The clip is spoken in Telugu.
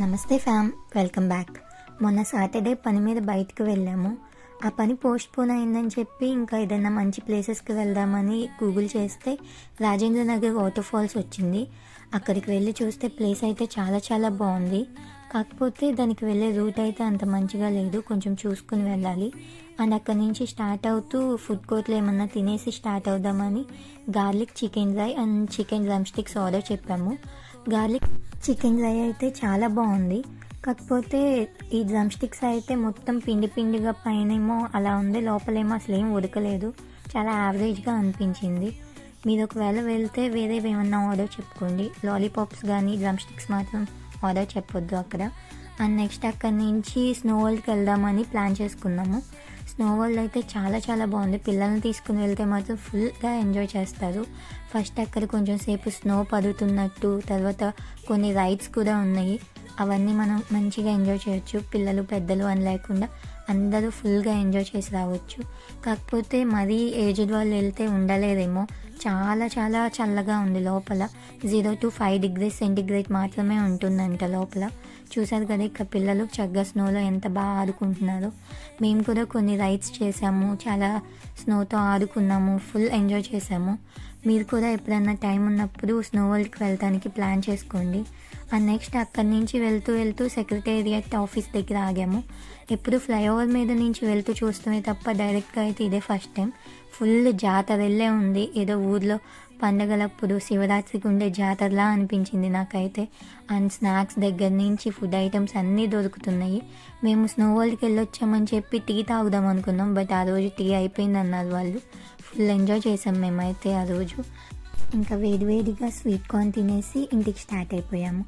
నమస్తే ఫ్యామ్, వెల్కమ్ బ్యాక్. మొన్న సాటర్డే పని మీద బయటకు వెళ్ళాము. ఆ పని పోస్ట్ పోన్ అయిందని చెప్పి ఇంకా ఏదైనా మంచి ప్లేసెస్కి వెళ్దామని గూగుల్ చేస్తే రాజేంద్ర నగర్ వాటర్ ఫాల్స్ వచ్చింది. అక్కడికి వెళ్ళి చూస్తే ప్లేస్ అయితే చాలా చాలా బాగుంది. కాకపోతే దానికి వెళ్ళే రూట్ అయితే అంత మంచిగా లేదు, కొంచెం చూసుకుని వెళ్ళాలి. అండ్ అక్కడి నుంచి స్టార్ట్ అవుతూ ఫుడ్ కోర్ట్లో ఏమన్నా తినేసి స్టార్ట్ అవుదామని garlic chicken dry and chicken drum sticks order చెప్పాము. గార్లిక్ చికెన్ డ్రై అయితే చాలా బాగుంది. కాకపోతే ఈ డ్రమ్ స్టిక్స్ అయితే మొత్తం పిండి పిండిగా పైనేమో అలా ఉంది, లోపలేమో అసలు ఏం ఉడకలేదు. చాలా యావరేజ్గా అనిపించింది. మీరు ఒకవేళ వెళ్తే వేరే ఏమన్నా ఆర్డర్ చెప్పుకోండి. లాలీపాప్స్ కానీ డ్రమ్ స్టిక్స్ మాత్రం ఆర్డర్ చెప్పొద్దు అక్కడ. అండ్ నెక్స్ట్ అక్కడి నుంచి స్నో వరల్డ్కి వెళ్దామని ప్లాన్ చేసుకున్నాము. స్నో వరల్డ్ అయితే చాలా చాలా బాగుంది. పిల్లల్ని తీసుకుని వెళ్తే మాత్రం ఫుల్గా ఎంజాయ్ చేస్తారు. ఫస్ట్ అక్కడ కొంచెం సేపు స్నో పడుతున్నట్టు, తర్వాత కొన్ని రైడ్స్ కూడా ఉన్నాయి. అవన్నీ మనం మంచిగా ఎంజాయ్ చేయొచ్చు. పిల్లలు పెద్దలు అని లేకుండా అందరూ ఫుల్గా ఎంజాయ్ చేసి రావచ్చు. కాకపోతే మరీ ఏజ్డ్ వాళ్ళు వెళ్తే ఉండలేదేమో, చాలా చాలా చల్లగా ఉంది. లోపల 0 to 5 degrees సెంటిగ్రేడ్ మాత్రమే ఉంటుందంట లోపల. చూసారు కదా ఇక్కడ పిల్లలు చక్కగా స్నోలో ఎంత బాగా ఆడుకుంటున్నారో. మేము కూడా కొన్ని రైడ్స్ చేసాము, చాలా స్నోతో ఆడుకున్నాము, ఫుల్ ఎంజాయ్ చేసాము. మీరు కూడా ఎప్పుడన్నా టైం ఉన్నప్పుడు స్నో వరల్డ్కి వెళ్ళడానికి ప్లాన్ చేసుకోండి. అండ్ నెక్స్ట్ అక్కడి నుంచి వెళ్తూ వెళ్తూ సెక్రటేరియట్ ఆఫీస్ దగ్గర ఆగాము. ఎప్పుడు ఫ్లైఓవర్ మీద నుంచి వెళ్తూ చూస్తామే తప్ప డైరెక్ట్గా అయితే ఇదే ఫస్ట్ టైం. ఫుల్ జాతర వెళ్ళే ఉంది, ఏదో ఊర్లో పండగలప్పుడు శివరాత్రికి ఉండే జాతరలా అనిపించింది నాకైతే. అండ్ స్నాక్స్ దగ్గర నుంచి ఫుడ్ ఐటమ్స్ అన్నీ దొరుకుతున్నాయి. మేము స్నో వరల్డ్కి వెళ్ళొచ్చామని చెప్పి టీ తాగుదాం అనుకున్నాం, బట్ ఆ రోజు టీ అయిపోయింది అన్నారు వాళ్ళు. ఫుల్ ఎంజాయ్ చేసాం మేమైతే ఆ రోజు. ఇంకా వేడివేడిగా స్వీట్ కార్న్ తినేసి ఇంటికి స్టార్ట్ అయిపోయాము.